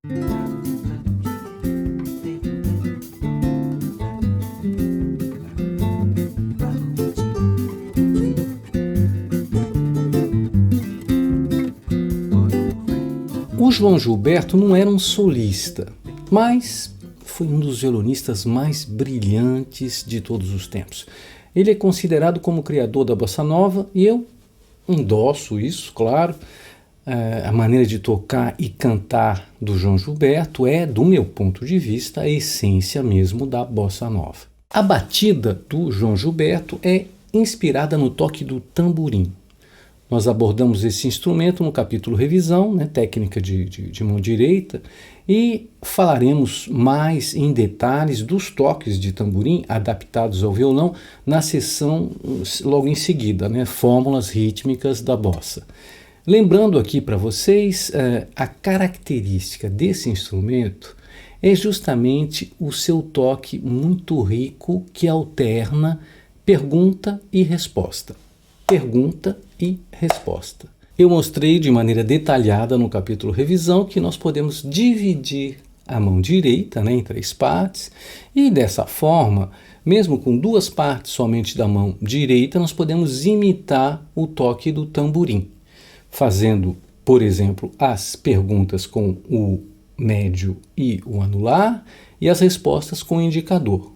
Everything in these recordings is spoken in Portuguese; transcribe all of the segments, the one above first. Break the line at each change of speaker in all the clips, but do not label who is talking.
O João Gilberto não era um solista, mas foi um dos violonistas mais brilhantes de todos os tempos. Ele é considerado como o criador da bossa nova e eu endosso isso, claro. A maneira de tocar e cantar do João Gilberto é, do meu ponto de vista, a essência mesmo da bossa nova. A batida do João Gilberto é inspirada no toque do tamborim. Nós abordamos esse instrumento no capítulo Revisão, né, técnica de mão direita, e falaremos mais em detalhes dos toques de tamborim adaptados ao violão na sessão logo em seguida, né, fórmulas rítmicas da bossa. Lembrando aqui para vocês, a característica desse instrumento é justamente o seu toque muito rico que alterna pergunta e resposta. Pergunta e resposta. Eu mostrei de maneira detalhada no capítulo Revisão que nós podemos dividir a mão direita, né, em 3 partes, e dessa forma, mesmo com 2 partes somente da mão direita, nós podemos imitar o toque do tamborim, fazendo, por exemplo, as perguntas com o médio e o anular e as respostas com o indicador.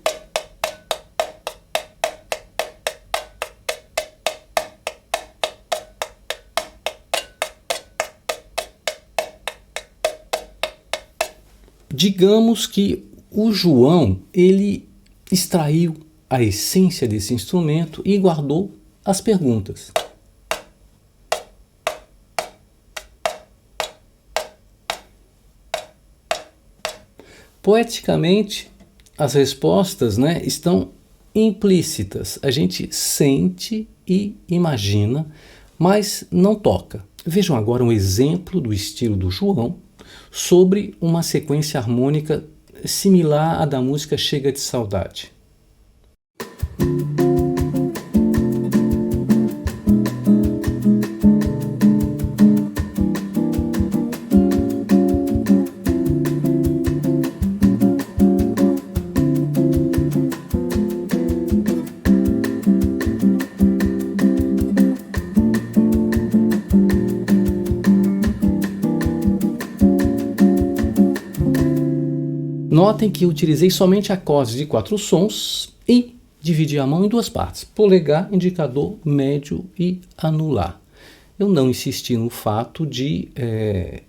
Digamos que o João, ele extraiu a essência desse instrumento e guardou as perguntas. Poeticamente, as respostas, né, estão implícitas. A gente sente e imagina, mas não toca. Vejam agora um exemplo do estilo do João sobre uma sequência harmônica similar à da música Chega de Saudade. Notem que eu utilizei somente acordes de 4 sons e dividi a mão em 2 partes, polegar, indicador, médio e anular. Eu não insisti no fato de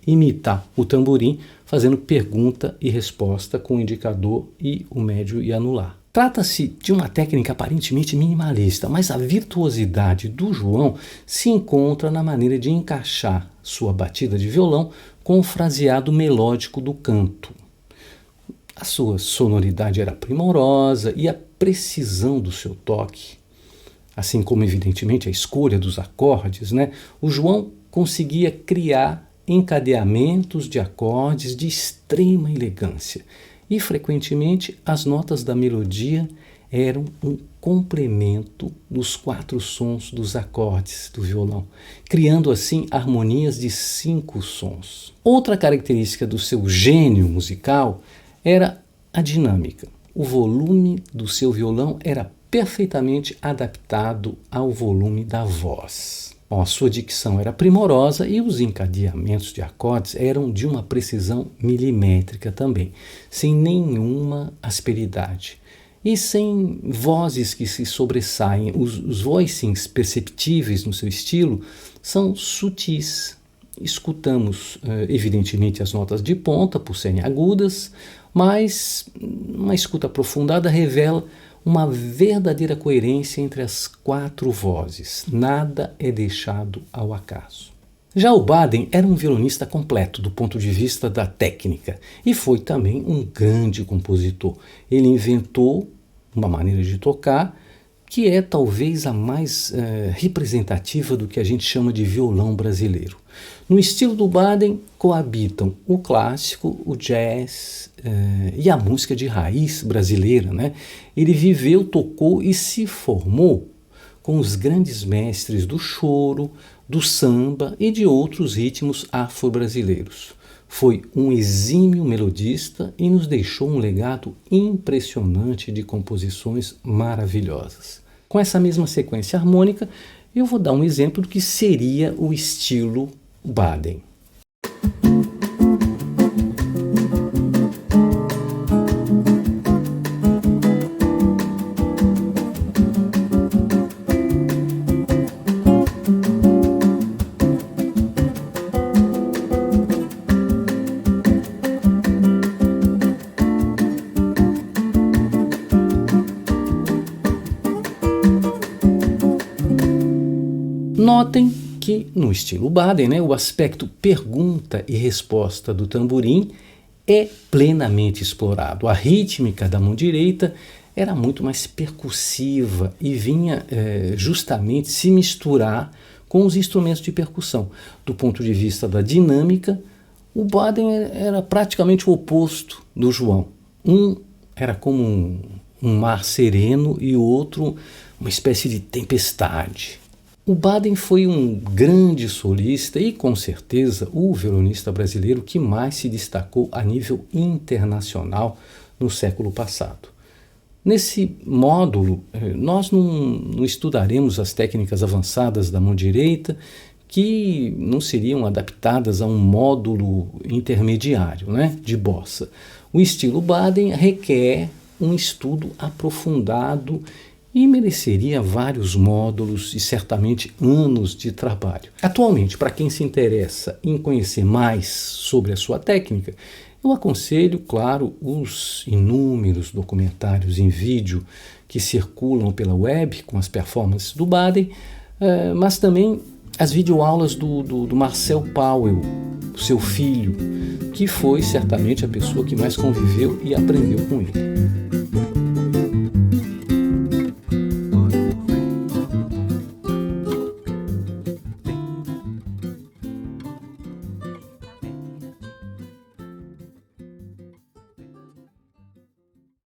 imitar o tamborim, fazendo pergunta e resposta com o indicador e o médio e anular. Trata-se de uma técnica aparentemente minimalista, mas a virtuosidade do João se encontra na maneira de encaixar sua batida de violão com o fraseado melódico do canto. A sua sonoridade era primorosa e a precisão do seu toque, assim como evidentemente a escolha dos acordes, né? O João conseguia criar encadeamentos de acordes de extrema elegância e frequentemente as notas da melodia eram um complemento dos 4 sons dos acordes do violão, criando assim harmonias de 5 sons. Outra característica do seu gênio musical era a dinâmica. O volume do seu violão era perfeitamente adaptado ao volume da voz. A sua dicção era primorosa e os encadeamentos de acordes eram de uma precisão milimétrica também, sem nenhuma asperidade e sem vozes que se sobressaem. Os voicings perceptíveis no seu estilo são sutis. Escutamos, evidentemente, as notas de ponta por serem agudas, mas uma escuta aprofundada revela uma verdadeira coerência entre as 4 vozes. Nada é deixado ao acaso. Já o Baden era um violonista completo do ponto de vista da técnica e foi também um grande compositor. Ele inventou uma maneira de tocar que é talvez a mais representativa do que a gente chama de violão brasileiro. No estilo do Baden coabitam o clássico, o jazz e a música de raiz brasileira, né? Ele viveu, tocou e se formou com os grandes mestres do choro, do samba e de outros ritmos afro-brasileiros. Foi um exímio melodista e nos deixou um legado impressionante de composições maravilhosas. Com essa mesma sequência harmônica, eu vou dar um exemplo do que seria o estilo Baden. Notem que no estilo Baden, o aspecto pergunta e resposta do tamborim é plenamente explorado. A rítmica da mão direita era muito mais percussiva e vinha justamente se misturar com os instrumentos de percussão. Do ponto de vista da dinâmica, o Baden era praticamente o oposto do João. Um era como um mar sereno e o outro uma espécie de tempestade. O Baden foi um grande solista e, com certeza, o violonista brasileiro que mais se destacou a nível internacional no século passado. Nesse módulo, nós não estudaremos as técnicas avançadas da mão direita, que não seriam adaptadas a um módulo intermediário, de bossa. O estilo Baden requer um estudo aprofundado e mereceria vários módulos e certamente anos de trabalho. Atualmente, para quem se interessa em conhecer mais sobre a sua técnica, eu aconselho, claro, os inúmeros documentários em vídeo que circulam pela web com as performances do Baden, mas também as videoaulas do Marcel Powell, seu filho, que foi certamente a pessoa que mais conviveu e aprendeu com ele.